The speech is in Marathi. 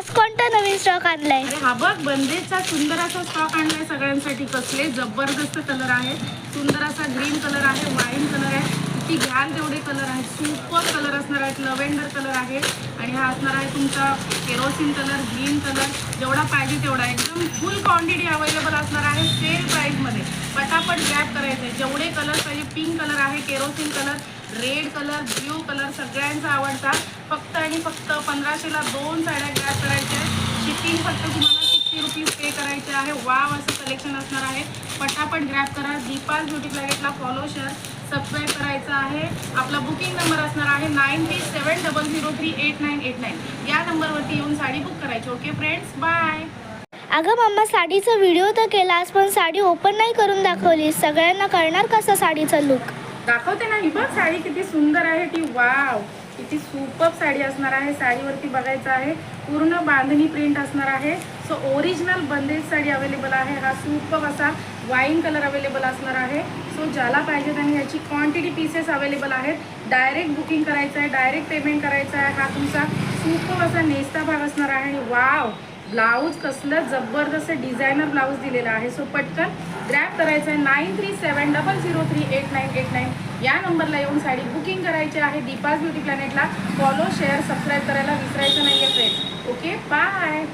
आज कोणता नवीन स्टॉक आणलाय? अरे हा बघ बंदेजचा सुंदर असा स्टॉक आणलाय सगळ्यांसाठी. कसले जबरदस्त कलर आहे. सुंदर असा ग्रीन कलर आहे, वाईन कलर आहे. किती घ्याल तेवढे कलर आहेत. सुपर कलर असणार आहेत. लव्हेंडर कलर आहे आणि हा असणार आहे तुमचा केरोसिन कलर, ग्रीन कलर. जेवढा पाहिजे तेवढा एकदम फुल क्वांटिटी अवेलेबल असणार आहे सेल प्राईसमध्ये. पटापट ग्रॅब करायचं आहे. जेवढे कलर पाहिजे. पिंक कलर आहे, kerosene colour, red colour, blue colour सगळ्यांचा आवडता. फक्त आणि फक्त 1500ला 2 साड्या ग्रॅब करायच्या आहेत. शिपिंग फक्त तुम्हाला 60 रुपीज पे करायचे आहे. वाव असं कलेक्शन असणार आहे. पटापट ग्रॅब करा. दीपाल ब्युटी प्लॅनेटला फॉलो, शेअर, सबस्क्राईब करायचं आहे. आपला बुकिंग नंबर असणार आहे 9370038989. या नंबरवरती येऊन साडी बुक करायची. Okay friends, bye. अगं मम्मा, साडीचा व्हिडिओ तर केलास पण साडी ओपन नाही करून दाखवली. सगळ्यांना कळणार कसा साडीचा लुक? दाखवते ना. ही बघ साडी किती सुंदर आहे ती. वाव, किती सुपर साडी असणार आहे. साडीवरती बघायचं आहे पूर्ण बांधणी प्रिंट असणार आहे. सो ओरिजिनल बंदेज साडी अवेलेबल आहे. हा सुपर असा वाईन कलर अवेलेबल असणार आहे. सो ज्याला पाहिजे त्यांनी याची क्वांटिटी पीसेस अवेलेबल आहेत. डायरेक्ट बुकिंग करायचं आहे, डायरेक्ट पेमेंट करायचं आहे. हा तुमचा सुपर असा नेस्ता भाग असणार आहे. आणि वाव, ब्लाऊज कसलं जबरदस्त डिझायनर ब्लाऊज दिलेला आहे. सो पटकन ग्रॅब करायचं आहे. 9370038989 या नंबरला येऊन साडी बुकिंग करायची आहे. दीपास ब्युटी प्लॅनेटला फॉलो, शेअर, सबस्क्राईब करायला विसरायचं नाही आहे फ्रेंड्स. Okay, bye.